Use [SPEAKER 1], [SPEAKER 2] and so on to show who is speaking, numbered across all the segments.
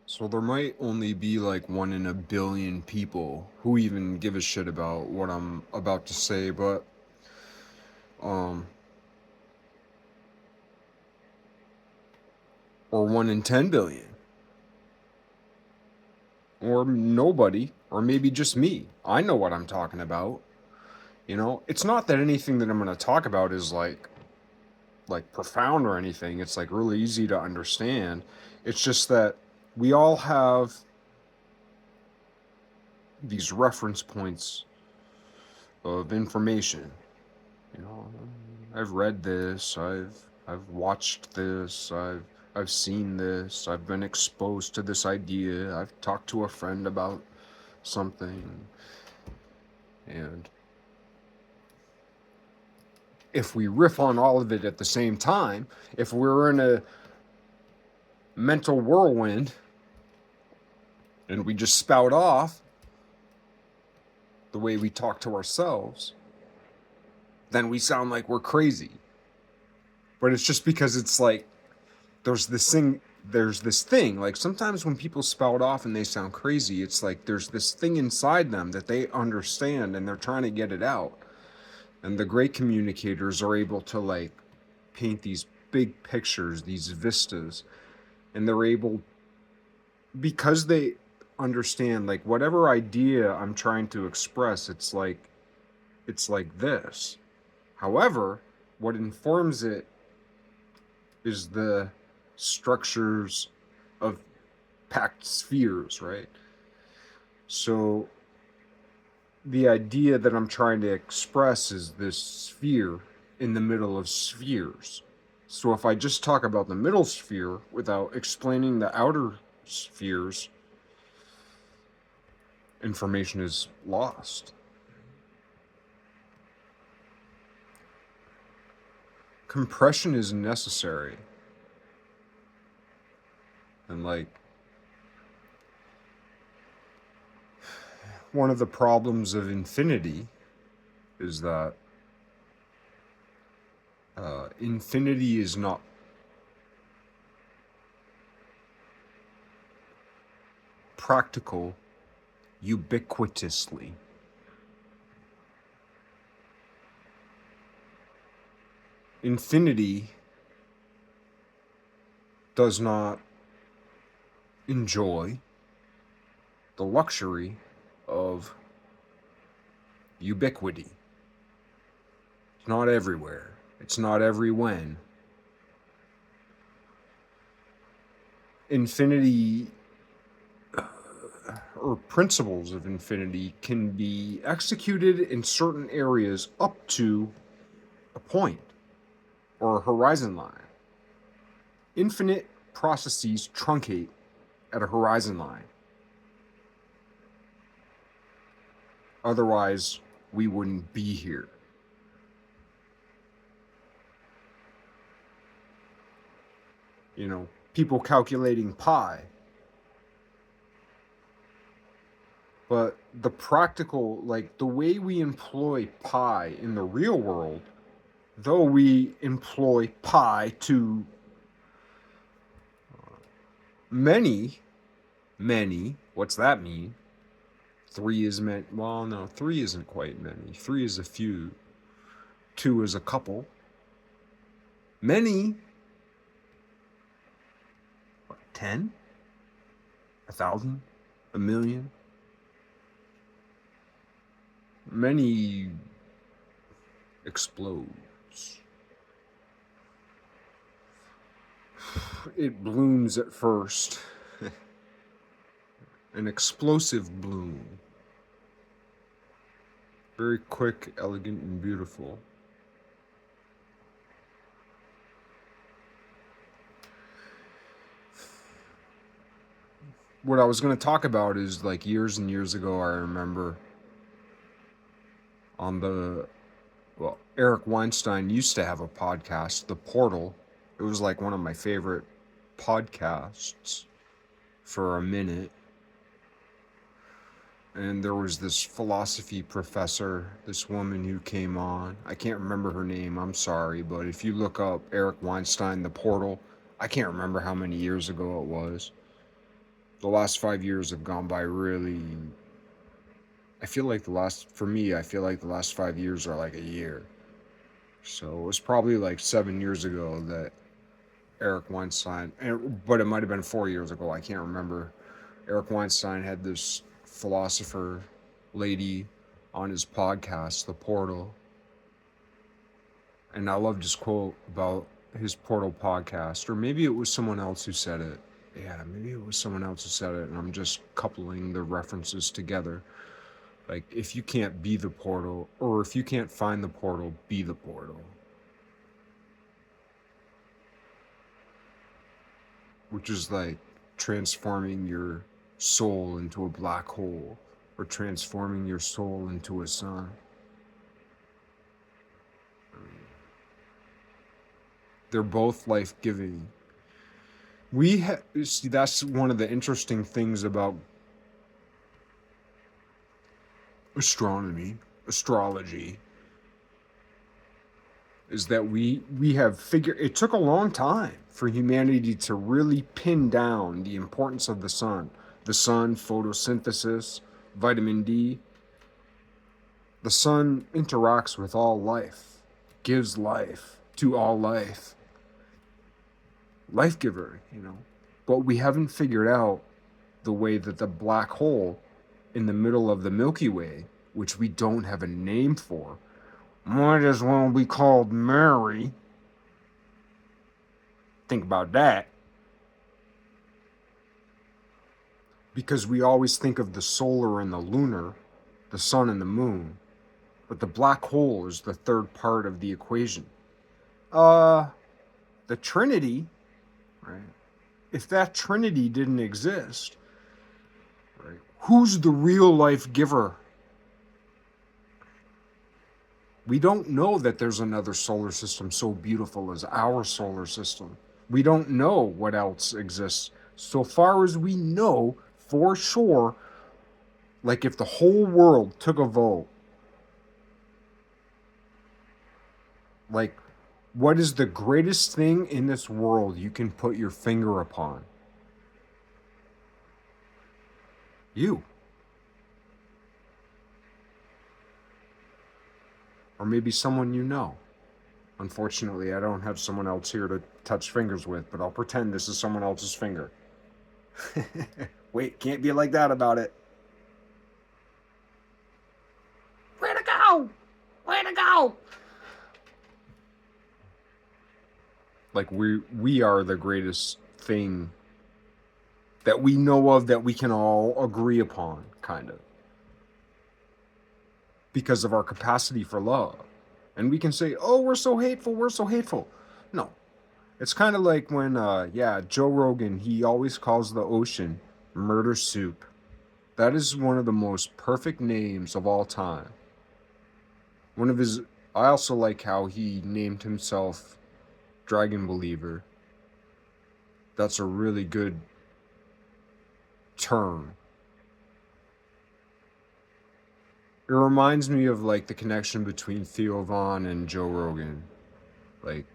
[SPEAKER 1] So there might only be like 1 in a billion people who even give a shit about what I'm about to say, but um or 1 in 10 billion. Or nobody, or maybe just me. I know what I'm talking about. It's not that anything that I'm going to talk about is like profound or anything. It's like really easy to understand. It's just that we all have these reference points of information. You know, I've read this, I've watched this, I've seen this, I've been exposed to this idea, I've talked to a friend about something, and if we riff on all of it at the same time, if we're in a mental whirlwind and we just spout off the way we talk to ourselves, then we sound like we're crazy. But it's just because it's like there's this thing like sometimes when people spout off and they sound crazy, it's like there's this thing inside them that they understand and they're trying to get it out. And the great communicators are able to like paint these big pictures, these vistas, and they're able, because they understand like whatever idea I'm trying to express, it's like this. However, what informs it is the structures of packed spheres, right? So the idea that I'm trying to express is this sphere in the middle of spheres. So if I just talk about the middle sphere without explaining the outer spheres, information is lost. Compression is necessary. And like one of the problems of infinity is that infinity is not practical ubiquitously. Infinity does not enjoy the luxury of ubiquity. It's not everywhere. It's not every when. Infinity, or principles of infinity, can be executed in certain areas up to a point or a horizon line. Infinite processes truncate at a horizon line. Otherwise, we wouldn't be here. People calculating pi. But the practical, like the way we employ pi in the real world, though we employ pi to many, what's that mean? Three is many. Well, no, three isn't quite many. Three is a few. Two is a couple. Many, what, 10? 1,000? A million? Many explodes. It blooms at first. An explosive bloom. Very quick, elegant, and beautiful. What I was going to talk about is like years and years ago, I remember on Eric Weinstein used to have a podcast, The Portal. It was like one of my favorite podcasts for a minute. And there was this philosophy professor, this woman who came on. I can't remember her name, I'm sorry, but if you look up Eric Weinstein, The Portal, I can't remember how many years ago it was. The last 5 years have gone by really. I feel like for me, I feel like the last 5 years are like a year. So it was probably like 7 years ago that Eric Weinstein, but it might have been 4 years ago. I can't remember. Eric Weinstein had this philosopher lady on his podcast, The Portal. And I loved his quote about his Portal podcast. Or maybe it was someone else who said it. Yeah, maybe it was someone else who said it. And I'm just coupling the references together. Like, if you can't be the portal, or if you can't find the portal, be the portal. Which is like transforming your soul into a black hole, or transforming your soul into a sun. They're both life-giving. See, that's one of the interesting things about astrology, is that we have figured. It took a long time for humanity to really pin down the importance of the sun, photosynthesis, vitamin D. The sun interacts with all life, gives life to all life. Life giver, But we haven't figured out the way that the black hole in the middle of the Milky Way, which we don't have a name for, might as well be called Mary. Think about that. Because we always think of the solar and the lunar, the sun and the moon, but the black hole is the third part of the equation. The Trinity, right? If that Trinity didn't exist, right, who's the real life giver? We don't know that there's another solar system so beautiful as our solar system. We don't know what else exists. So far as we know, for sure, like if the whole world took a vote, like, what is the greatest thing in this world you can put your finger upon? You. Or maybe someone you know. Unfortunately, I don't have someone else here to touch fingers with, but I'll pretend this is someone else's finger. Wait, can't be like that about it. Way to go! Way to go! Like we are the greatest thing that we know of that we can all agree upon, kind of. Because of our capacity for love. And we can say, oh, we're so hateful. No. It's kind of like when, Joe Rogan, he always calls the ocean murder soup. That is one of the most perfect names of all time. I also like how he named himself Dragon Believer. That's a really good term. It reminds me of like the connection between Theo Von and Joe Rogan. Like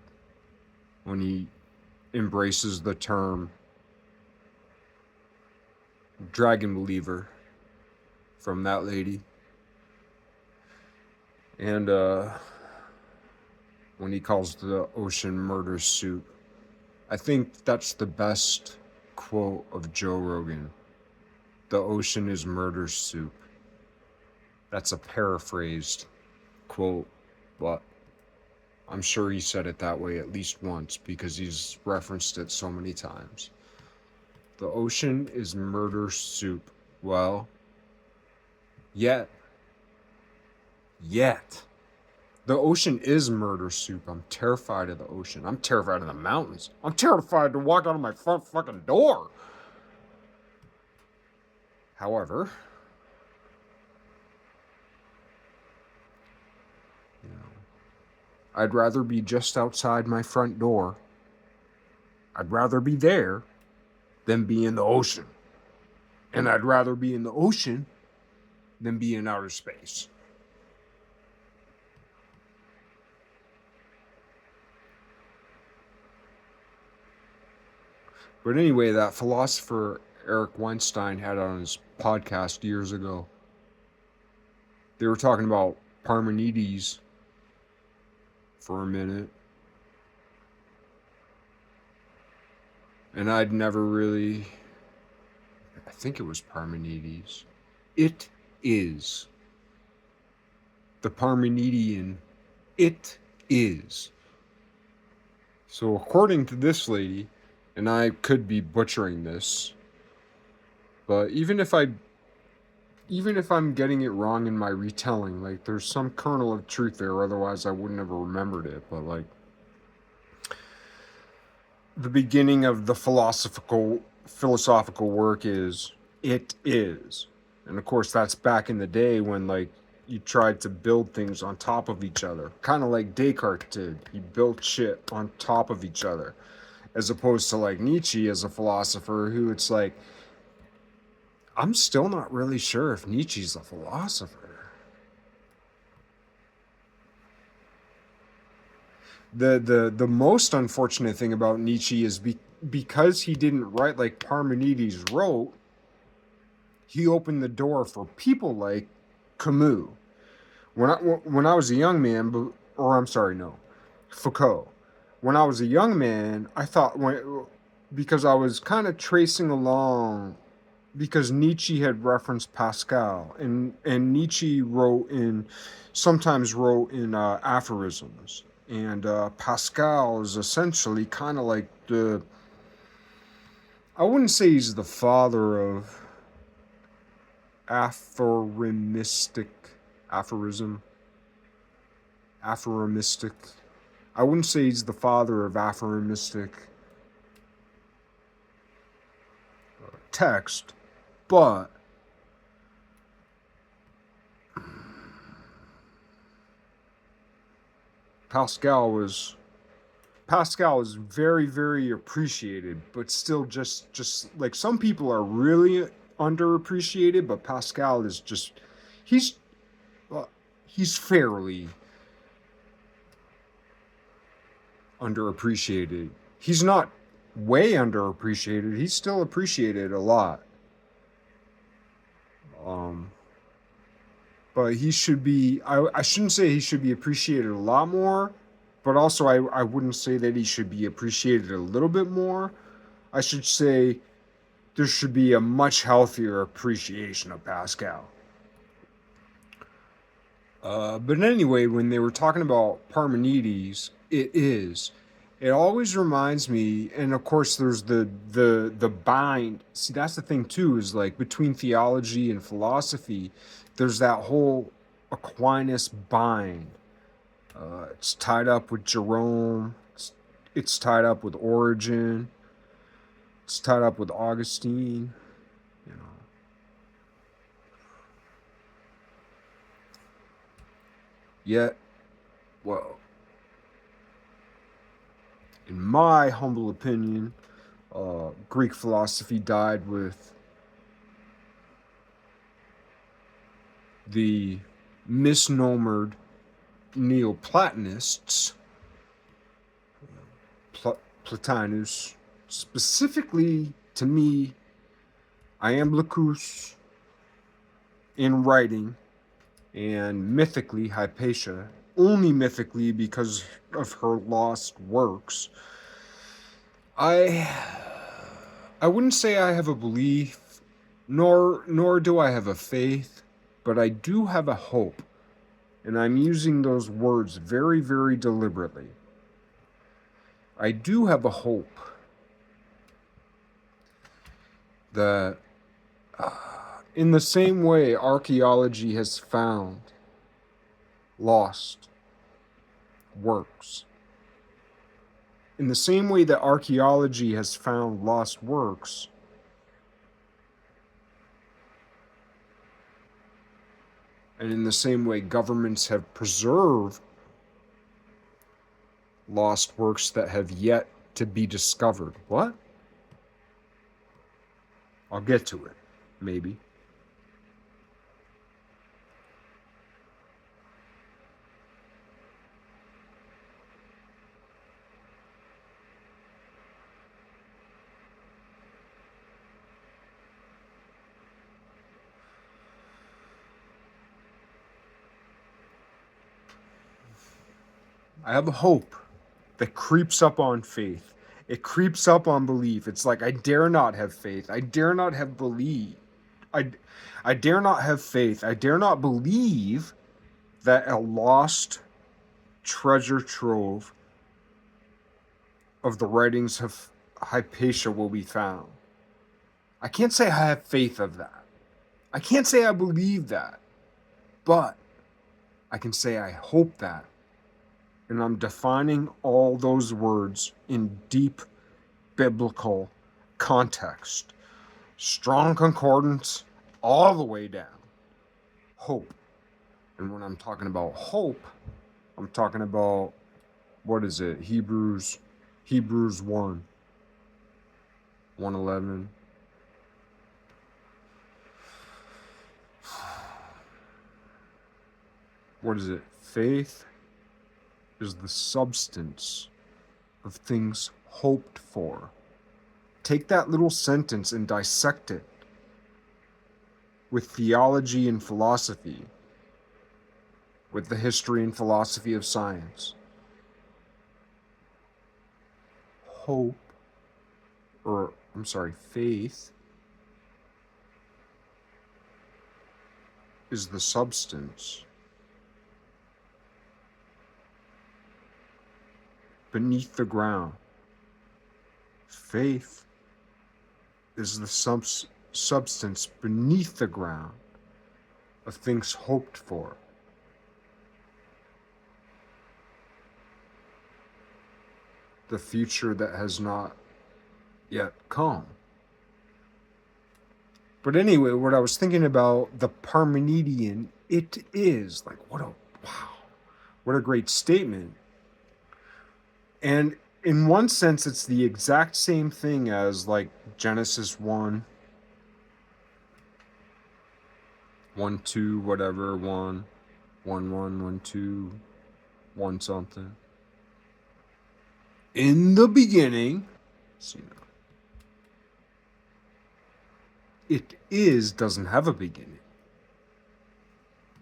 [SPEAKER 1] when he embraces the term Dragon Believer from that lady. And when he calls the ocean murder soup. I think that's the best quote of Joe Rogan. The ocean is murder soup. That's a paraphrased quote, but I'm sure he said it that way at least once because he's referenced it so many times. The ocean is murder soup. Well, yet, the ocean is murder soup. I'm terrified of the ocean. I'm terrified of the mountains. I'm terrified to walk out of my front fucking door. However, I'd rather be just outside my front door. I'd rather be there than be in the ocean. And I'd rather be in the ocean than be in outer space. But anyway, that philosopher Eric Weinstein had on his podcast years ago. They were talking about Parmenides for a minute. And I'd never really... I think it was Parmenides. It is. The Parmenidean. It is. So according to this lady, and I could be butchering this, but even if I'm getting it wrong in my retelling, like there's some kernel of truth there, otherwise I wouldn't have remembered it. But like the beginning of the philosophical work is it is. And of course that's back in the day when like you tried to build things on top of each other. Kind of like Descartes did. He built shit on top of each other. As opposed to like Nietzsche as a philosopher who it's like, I'm still not really sure if Nietzsche's a philosopher. The most unfortunate thing about Nietzsche is because he didn't write like Parmenides wrote, he opened the door for people like Camus. When I was a young man, Foucault. When I was a young man, I thought because I was kind of tracing along, because Nietzsche had referenced Pascal, and Nietzsche sometimes wrote in aphorisms, and Pascal is essentially kind of like I wouldn't say he's the father of aphoristic. I wouldn't say he's the father of aphoristic text, but Pascal was very, very appreciated, but still just like some people are really underappreciated, but Pascal is just he's fairly underappreciated. He's not way underappreciated. He's still appreciated a lot. But he should be, I shouldn't say he should be appreciated a lot more, but also I wouldn't say that he should be appreciated a little bit more. I should say there should be a much healthier appreciation of Pascal. But anyway, when they were talking about Parmenides, it always reminds me, and of course there's the bind. See, that's the thing too, is like between theology and philosophy, there's that whole Aquinas bind. It's tied up with Jerome. It's tied up with Origen. It's tied up with Augustine. You know. Yet, well, in my humble opinion, Greek philosophy died with the misnomered Neoplatonists, Plotinus, specifically to me, Iamblichus in writing, and mythically Hypatia, only mythically because of her lost works. I wouldn't say I have a belief, nor do I have a faith, but I do have a hope. And I'm using those words very, very deliberately. I do have a hope that in the same way archaeology has found lost works, in the same way that archaeology has found lost works, and in the same way governments have preserved lost works that have yet to be discovered. What? I'll get to it, maybe. I have a hope that creeps up on faith. It creeps up on belief. It's like, I dare not have faith. I dare not have belief. I, I dare not have faith. I dare not believe that a lost treasure trove of the writings of Hypatia will be found. I can't say I have faith of that. I can't say I believe that. But I can say I hope that. And I'm defining all those words in deep biblical context. Strong concordance all the way down. Hope. And when I'm talking about hope, I'm talking about, what is it? Hebrews 1, 1:11. What is it? Faith is the substance of things hoped for. Take that little sentence and dissect it with theology and philosophy, with the history and philosophy of science. Faith is the substance beneath the ground. Faith is the substance beneath the ground of things hoped for. The future that has not yet come. But anyway, what I was thinking about the Parmenidean, it is like, what a great statement. And in one sense, it's the exact same thing as like Genesis 1, 2, whatever, 1, 1, 2, 1 something. In the beginning, it is doesn't have a beginning.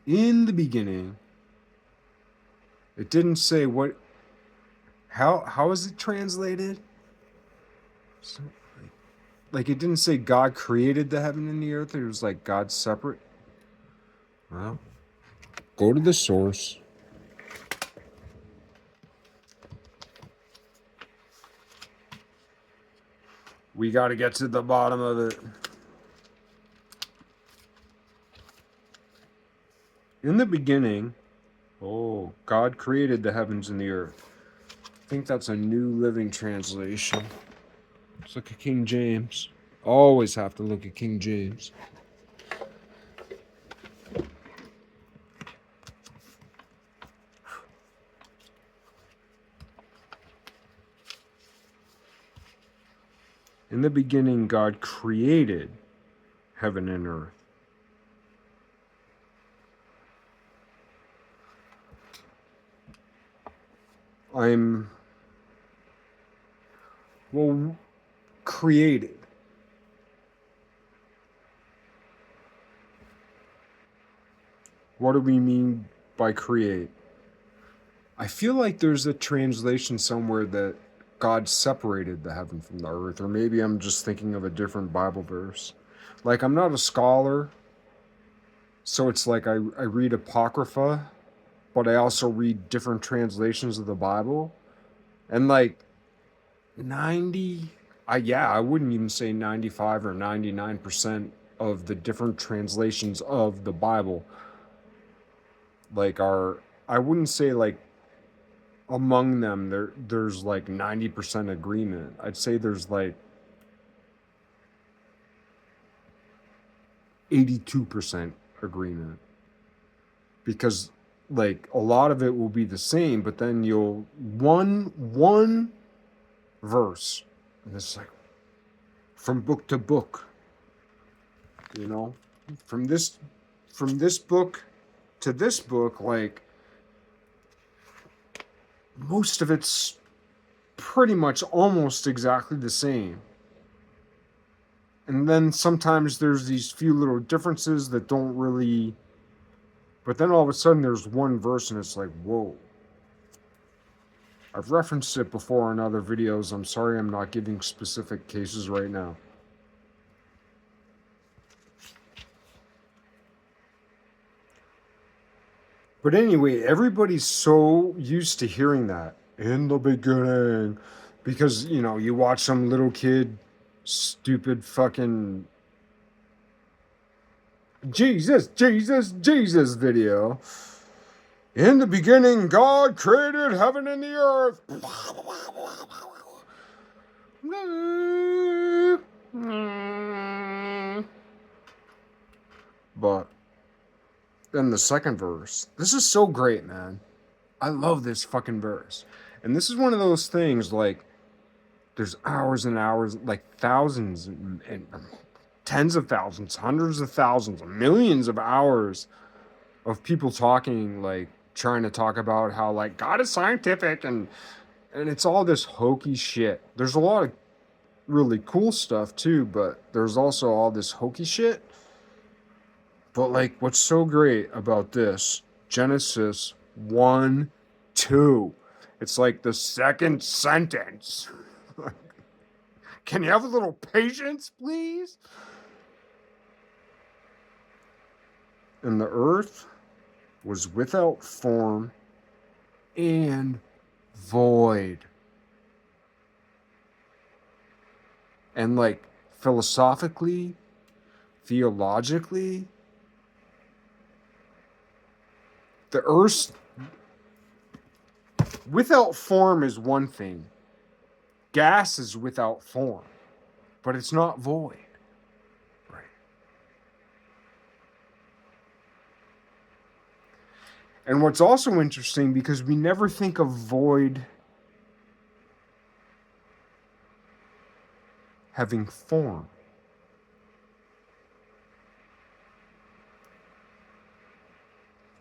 [SPEAKER 1] In the beginning, it didn't say what. How is it translated? Like it didn't say God created the heaven and the earth. It was like God separate. Well, go to the source. We got to get to the bottom of it. In the beginning, God created the heavens and the earth. I think that's a New Living Translation. Let's look at King James. Always have to look at King James. In the beginning, God created heaven and earth. Created. What do we mean by create? I feel like there's a translation somewhere that God separated the heaven from the earth, or maybe I'm just thinking of a different Bible verse. Like, I'm not a scholar, so it's like I read Apocrypha, but I also read different translations of the Bible. And like 90, I wouldn't even say 95 or 99% of the different translations of the Bible like I wouldn't say like among them there's like 90% agreement. I'd say there's like 82% agreement, because like a lot of it will be the same, but then you'll one verse, and it's like from book to book, from this book to this book, like most of it's pretty much almost exactly the same. And then sometimes there's these few little differences that don't really, but then all of a sudden there's one verse and it's like, whoa. I've referenced it before in other videos. I'm sorry I'm not giving specific cases right now. But anyway, everybody's so used to hearing that in the beginning because, you know, you watch some little kid, stupid fucking Jesus, Jesus, Jesus video. In the beginning, God created heaven and the earth. But then the second verse, this is so great, man. I love this fucking verse. And this is one of those things like there's hours and hours, like thousands and tens of thousands, hundreds of thousands, millions of hours of people talking, like trying to talk about how like God is scientific and it's all this hokey shit. There's a lot of really cool stuff too, but there's also all this hokey shit. But like what's so great about this, Genesis 1, 2, it's like the second sentence. Can you have a little patience, please? And the earth was without form and void. And like philosophically, theologically, the earth without form is one thing. Gas is without form, but it's not void. Right. And what's also interesting, because we never think of void having form.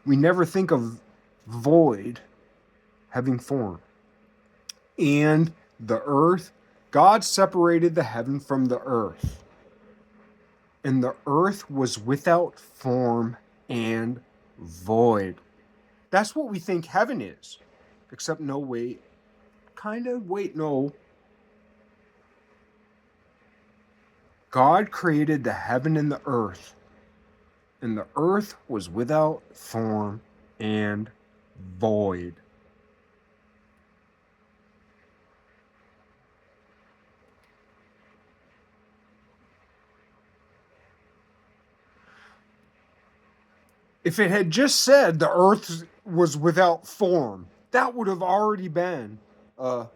[SPEAKER 1] We never think of void having form. And the earth, God separated the heaven from the earth. And the earth was without form and void. That's what we think heaven is. Except no, wait. Kind of, wait, no. God created the heaven and the earth. And the earth was without form and void. If it had just said the earth was without form, that would have already been that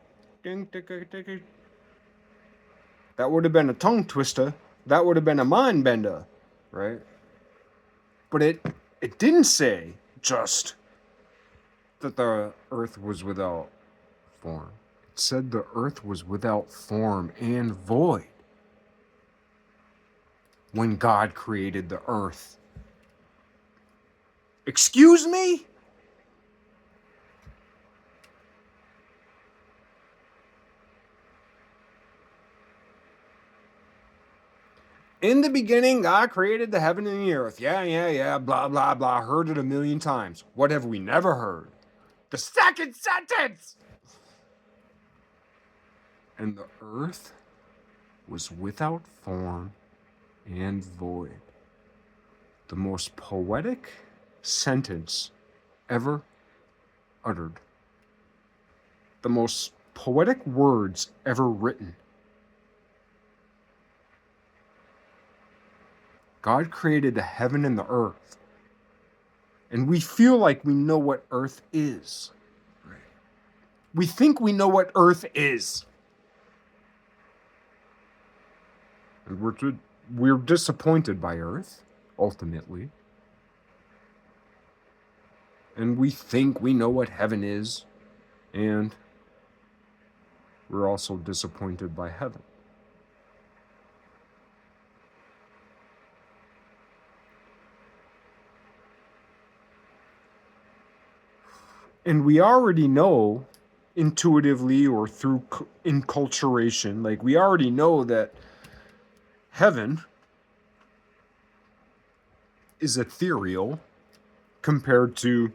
[SPEAKER 1] would have been a tongue twister. That would have been a mind bender, right? But it didn't say just that the earth was without form. It said the earth was without form and void when God created the earth. Excuse me? In the beginning, God created the heaven and the earth. Yeah, blah, blah, blah. Heard it a million times. What have we never heard? The second sentence! And the earth was without form and void. The most poetic sentence ever uttered. The most poetic words ever written. God created the heaven and the earth. And we feel like we know what earth is. We think we know what earth is. And we're disappointed by earth, ultimately. And we think we know what heaven is. And we're also disappointed by heaven. And we already know intuitively or through enculturation, like we already know that heaven is ethereal compared to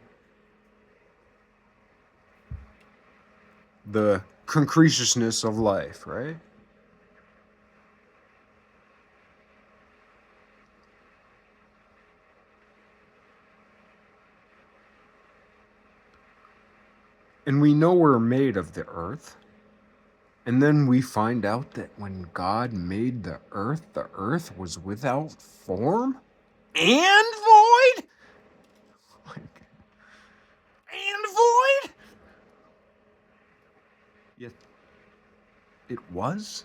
[SPEAKER 1] the concretiousness of life, right? And we know we're made of the earth. And then we find out that when God made the earth was without form and void. And void? Yet it was?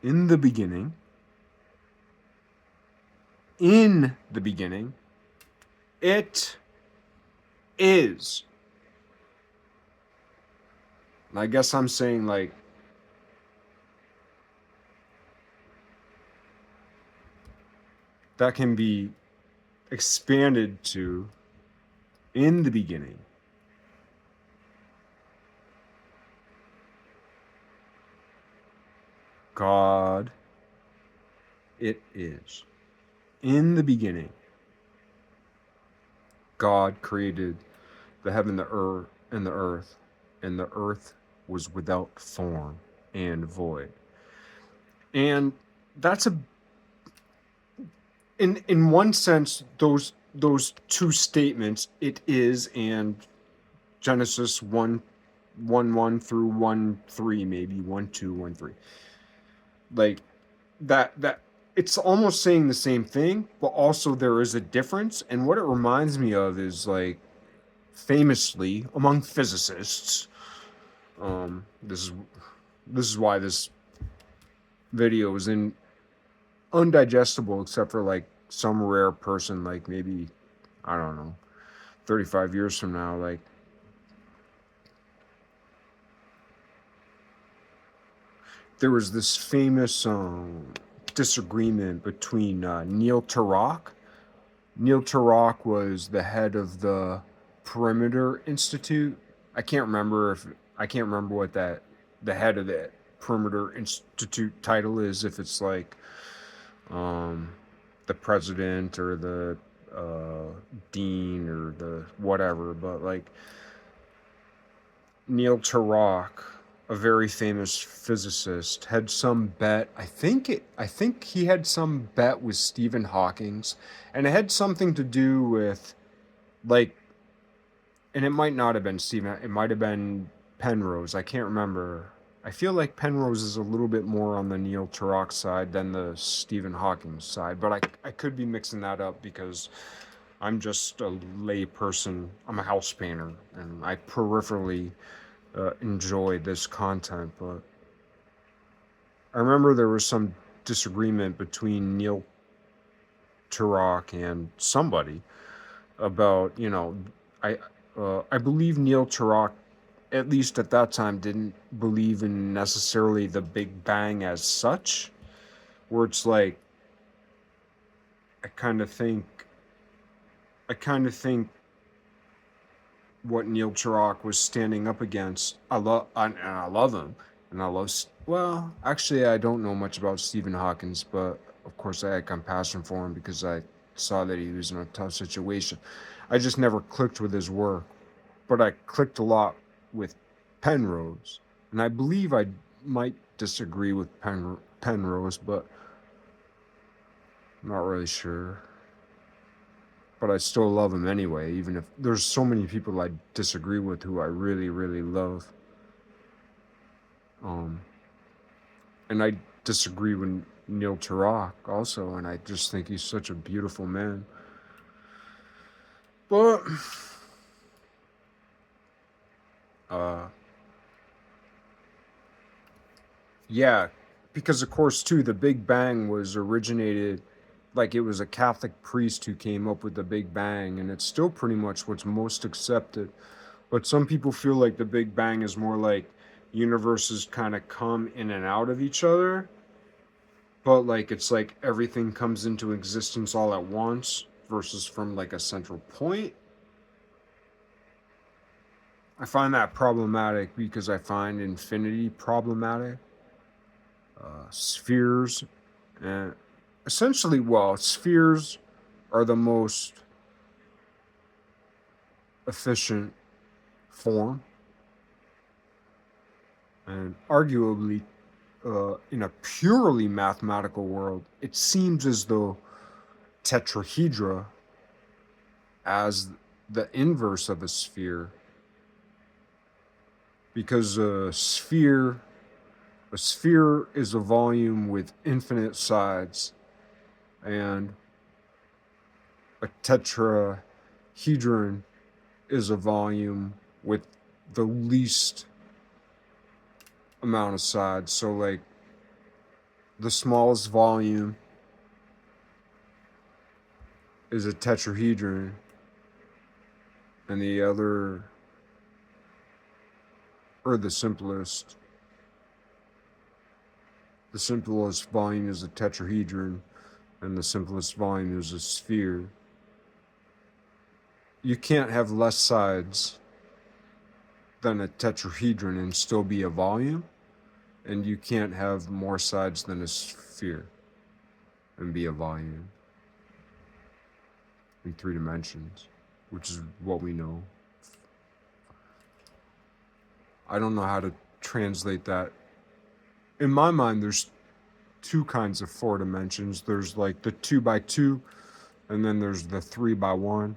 [SPEAKER 1] In the beginning, it is. I guess I'm saying, like, that can be expanded to in the beginning. God, it is. In the beginning, God created the heaven, the earth, and the earth was without form and void. And that's a in one sense, those two statements, it is, and Genesis 1:1 through 1:3, maybe 1:2, 1:3, like that it's almost saying the same thing, but also there is a difference. And what it reminds me of is, like, famously among physicists, this is why this video is undigestible, except for like some rare person, like maybe, I don't know, 35 years from now. Like, there was this famous disagreement between Neil Turok. Neil Turok was the head of the Perimeter Institute. I can't remember what the head of the Perimeter Institute title is, if it's like the president or the dean or the whatever, but like Neil Turok, a very famous physicist, had some bet. I think he had some bet with Stephen Hawking's, and it had something to do with, like, and it might not have been Stephen. It might have been Penrose. I can't remember. I feel like Penrose is a little bit more on the Neil Turok side than the Stephen Hawking side, but I could be mixing that up because I'm just a lay person. I'm a house painter, and I peripherally enjoy this content. But I remember there was some disagreement between Neil Turok and somebody about, I believe Neil Turok, at least at that time, didn't believe in necessarily the Big Bang as such, where it's like, I kind of think, I kind of think what Neil Turok was standing up against. I love him, and I love. Well, actually, I don't know much about Stephen Hawkins, but of course, I had compassion for him because I saw that he was in a tough situation. I just never clicked with his work, but I clicked a lot with Penrose, and I believe I might disagree with Penrose, but I'm not really sure. But I still love him anyway, even if there's so many people I disagree with who I really, really love. Um, and I disagree with Neil Turok also, and I just think he's such a beautiful man. But uh, yeah, because of course too, the Big Bang was originated, like, it was a Catholic priest who came up with the Big Bang, and it's still pretty much what's most accepted. But some people feel like the Big Bang is more like universes kind of come in and out of each other, but like it's like everything comes into existence all at once versus from like a central point. I find that problematic because I find infinity problematic. Spheres, and essentially, well, spheres are the most efficient form, and arguably, in a purely mathematical world, it seems as though tetrahedra, as the inverse of a sphere, because a sphere is a volume with infinite sides, and a tetrahedron is a volume with the least amount of sides. So, like, the smallest volume is a tetrahedron, and the other, or the simplest volume is a tetrahedron, and the simplest volume is a sphere. You can't have less sides than a tetrahedron and still be a volume, and you can't have more sides than a sphere and be a volume in 3 dimensions, which is what we know. I don't know how to translate that. In my mind, there's 2 kinds of 4 dimensions. There's like the 2 by 2, and then there's the 3 by 1.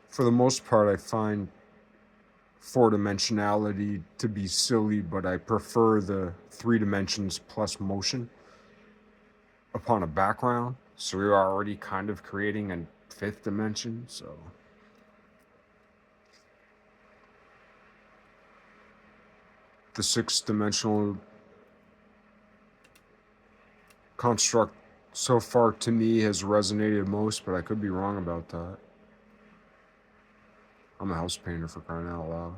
[SPEAKER 1] For the most part, I find 4-dimensionality to be silly, but I prefer the 3 dimensions plus motion upon a background. So we're already kind of creating a 5th dimension, so the 6th-dimensional construct so far to me has resonated most, but I could be wrong about that. I'm a house painter, for crying out loud.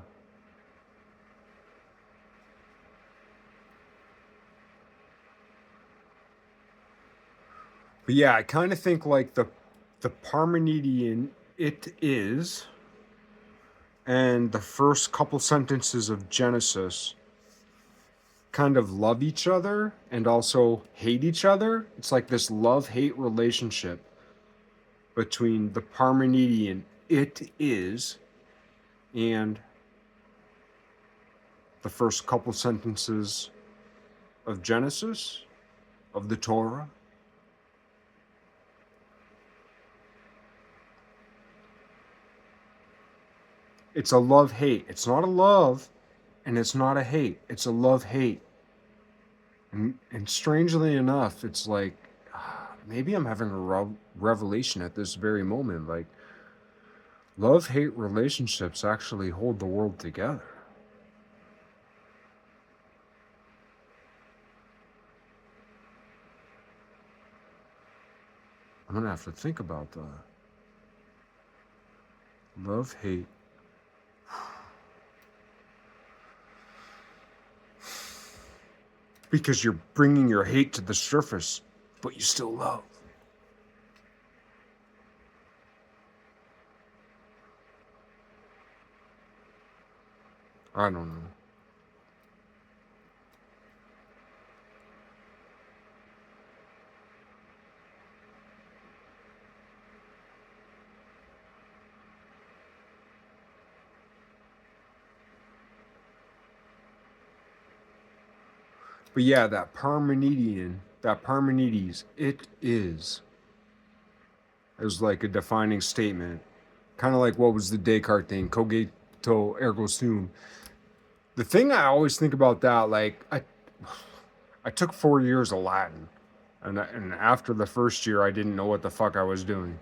[SPEAKER 1] But yeah, I kind of think like the Parmenidean "it is" and the first couple sentences of Genesis kind of love each other and also hate each other. It's like this love-hate relationship between the Parmenidean "it is" and the first couple sentences of Genesis, of the Torah. It's a love-hate. It's not a love, and it's not a hate. It's a love-hate. And strangely enough, it's like, maybe I'm having a revelation at this very moment. Like, love-hate relationships actually hold the world together. I'm gonna have to think about that. Love-hate. Because you're bringing your hate to the surface, but you still love. I don't know. But yeah, that Parmenides, "it is" like a defining statement. Kind of like what was the Descartes thing, cogito ergo sum. The thing I always think about that, like, I took 4 years of Latin, and after the first year, I didn't know what the fuck I was doing.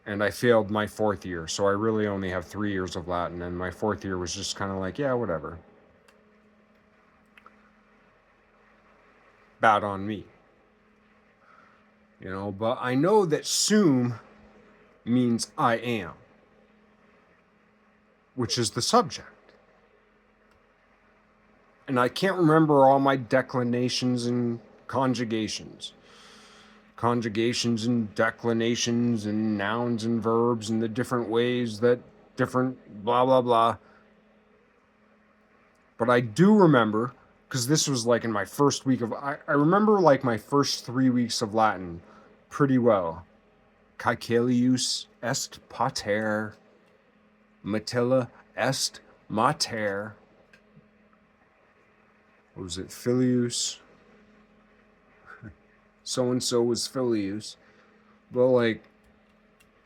[SPEAKER 1] And I failed my 4th year, so I really only have 3 years of Latin, and my 4th year was just kind of like, yeah, whatever. Bad on me. You know, but I know that sum means I am, which is the subject. And I can't remember all my declinations and conjugations. conjugations and declinations and nouns and verbs and the different ways that different blah blah blah. But I do remember, because this was like in my first week of, I remember like my first 3 weeks of Latin pretty well. Caecilius est pater, Matilla est mater. What was it? Filius. So and so was Filius. Well, like,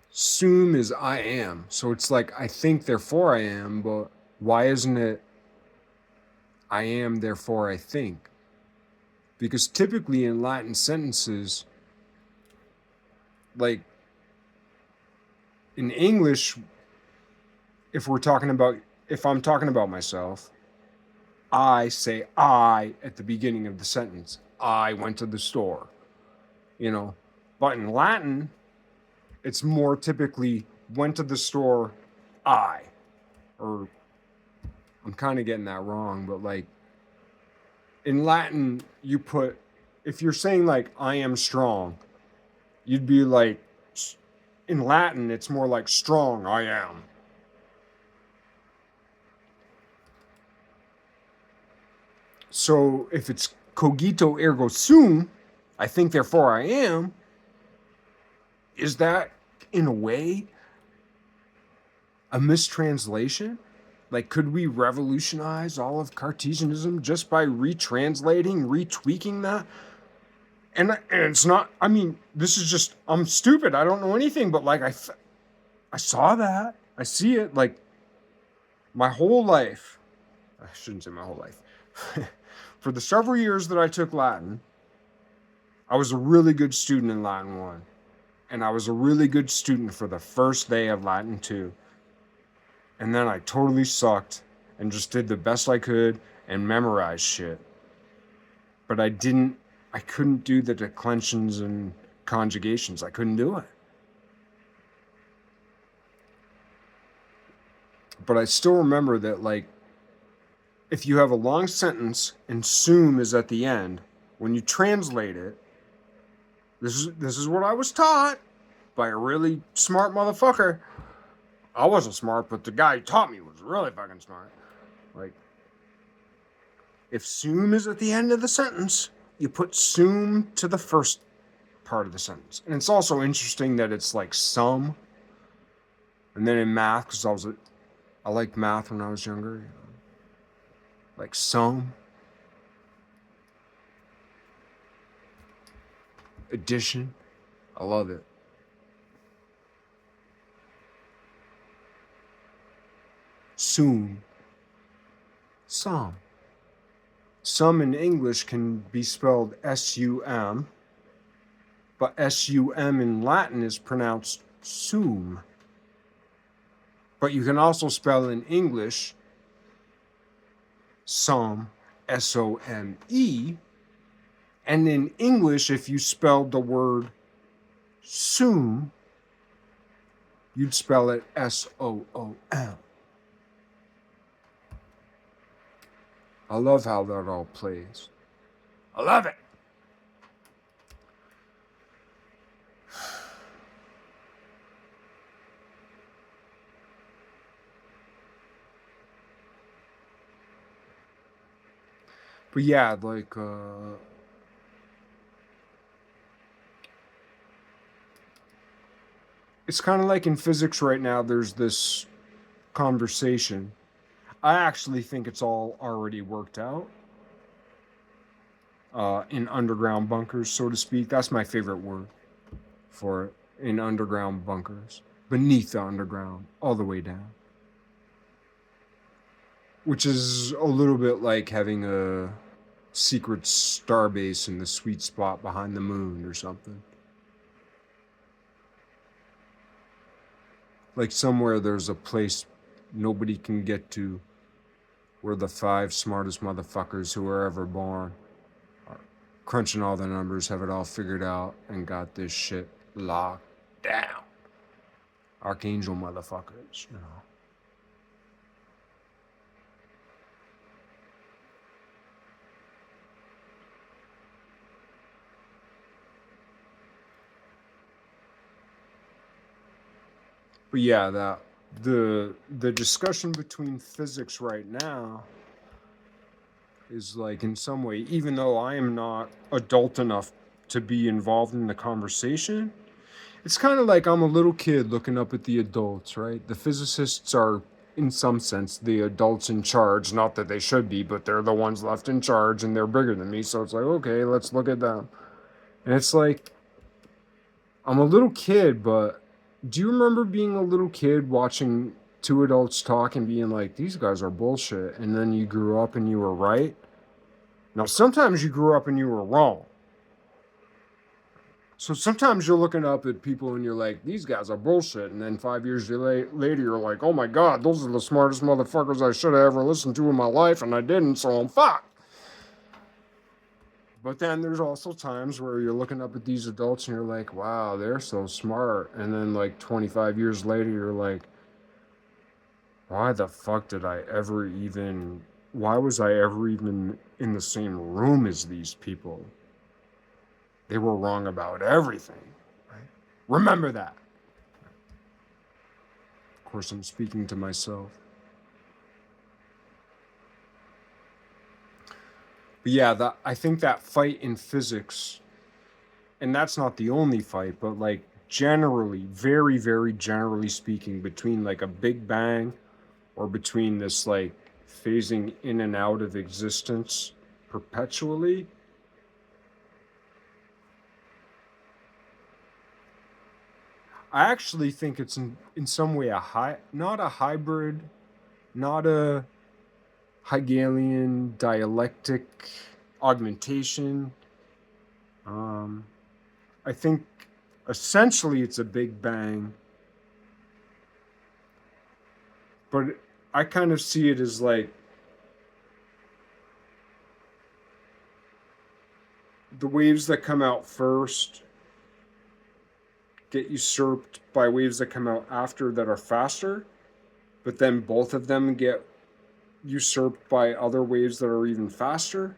[SPEAKER 1] sum is I am. So it's like, I think, therefore I am, but why isn't it I am, therefore I think? Because typically in Latin sentences, like in English, if I'm talking about myself, I say I at the beginning of the sentence. I went to the store, you know. But in Latin, it's more typically went to the store, I. Or I'm kind of getting that wrong, but like in Latin, you put, if you're saying like I am strong, you'd be like, in Latin, it's more like strong, I am. So if it's cogito ergo sum, I think therefore I am, is that in a way a mistranslation? Like, could we revolutionize all of Cartesianism just by retranslating, retweaking that? And it's not, I mean, this is just, I'm stupid. I don't know anything, but like, I saw that. I see it like my whole life. I shouldn't say my whole life. For the several years that I took Latin, I was a really good student in Latin 1. And I was a really good student for the first day of Latin 2. And then I totally sucked and just did the best I could and memorized shit. But I couldn't do the declensions and conjugations. I couldn't do it. But I still remember that, like, if you have a long sentence and sum is at the end, when you translate it, this is what I was taught by a really smart motherfucker. I wasn't smart, but the guy who taught me was really fucking smart. Like, if sum is at the end of the sentence, you put sum to the first part of the sentence. And it's also interesting that it's like sum. And then in math, because I liked math when I was younger. Like sum. Addition. I love it. Sum. Sum. Sum in English can be spelled S-U-M, but S-U-M in Latin is pronounced sum. But you can also spell in English some, S-O-M-E, and in English, if you spelled the word sum, you'd spell it S-O-O-M. I love how that all plays. I love it. But yeah, like, it's kind of like in physics right now, there's this conversation. I actually think it's all already worked out in underground bunkers, so to speak. That's my favorite word for it, in underground bunkers, beneath the underground, all the way down. Which is a little bit like having a secret starbase in the sweet spot behind the moon or something. Like somewhere there's a place nobody can get to, where the 5 smartest motherfuckers who were ever born are crunching all the numbers, have it all figured out, and got this shit locked down. Archangel motherfuckers, you know. But yeah, that the discussion between physics right now is like in some way, even though I am not adult enough to be involved in the conversation, it's kind of like I'm a little kid looking up at the adults, right? The physicists are, in some sense, the adults in charge. Not that they should be, but they're the ones left in charge and they're bigger than me. So it's like, okay, let's look at them. And it's like, I'm a little kid, but do you remember being a little kid watching two adults talk and being like, these guys are bullshit? And then you grew up and you were right? Now, sometimes you grew up and you were wrong. So sometimes you're looking up at people and you're like, these guys are bullshit. And then 5 years later, you're like, oh my God, those are the smartest motherfuckers I should have ever listened to in my life. And I didn't, so I'm fucked. But then there's also times where you're looking up at these adults and you're like, wow, they're so smart. And then like 25 years later, you're like, why the fuck did I ever even, why was I ever even in the same room as these people? They were wrong about everything. Right? Remember that. Of course, I'm speaking to myself. But yeah, I think that fight in physics, and that's not the only fight, but like generally, very, very generally speaking, between like a Big Bang or between this like phasing in and out of existence perpetually, I actually think it's in some way not a hybrid, not a Hegelian dialectic augmentation. I think essentially it's a Big Bang, but I kind of see it as like the waves that come out first get usurped by waves that come out after that are faster, but then both of them get usurped by other waves that are even faster.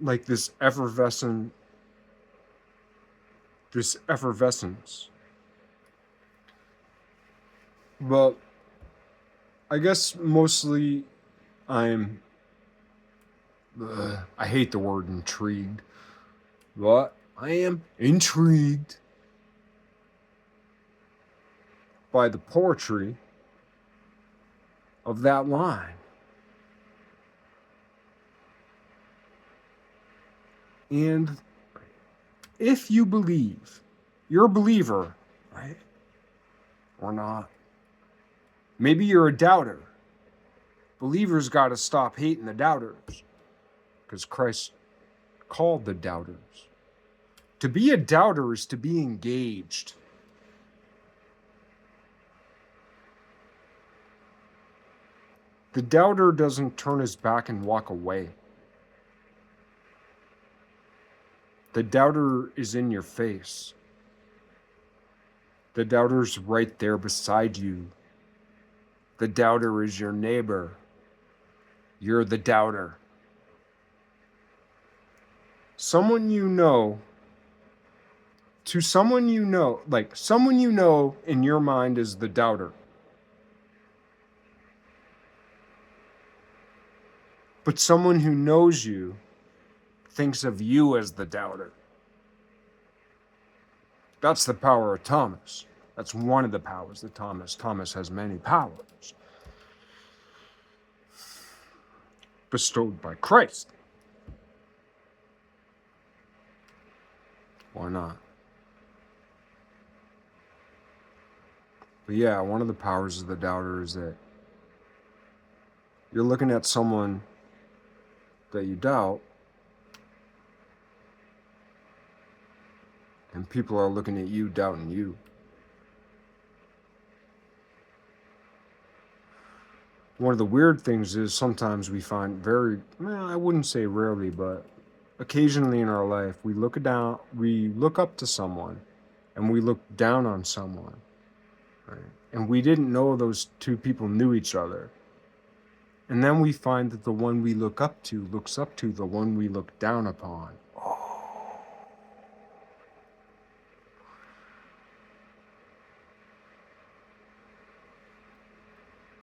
[SPEAKER 1] Like this effervescence. But I guess mostly I'm. I hate the word intrigued, but I am intrigued by the poetry of that line. And if you believe, you're a believer, right? Or not. Maybe you're a doubter. Believers got to stop hating the doubters because Christ called the doubters. To be a doubter is to be engaged. The doubter doesn't turn his back and walk away. The doubter is in your face. The doubter's right there beside you. The doubter is your neighbor. You're the doubter. Someone you know, to someone you know, like someone you know in your mind is the doubter. But someone who knows you thinks of you as the doubter. That's the power of Thomas. That's one of the powers that Thomas has many powers bestowed by Christ. Why not? But yeah, one of the powers of the doubter is that you're looking at someone that you doubt, and people are looking at you, doubting you. One of the weird things is sometimes we find I wouldn't say rarely, but occasionally in our life, we look up to someone, and we look down on someone, right? And we didn't know those two people knew each other. And then we find that the one we look up to looks up to the one we look down upon.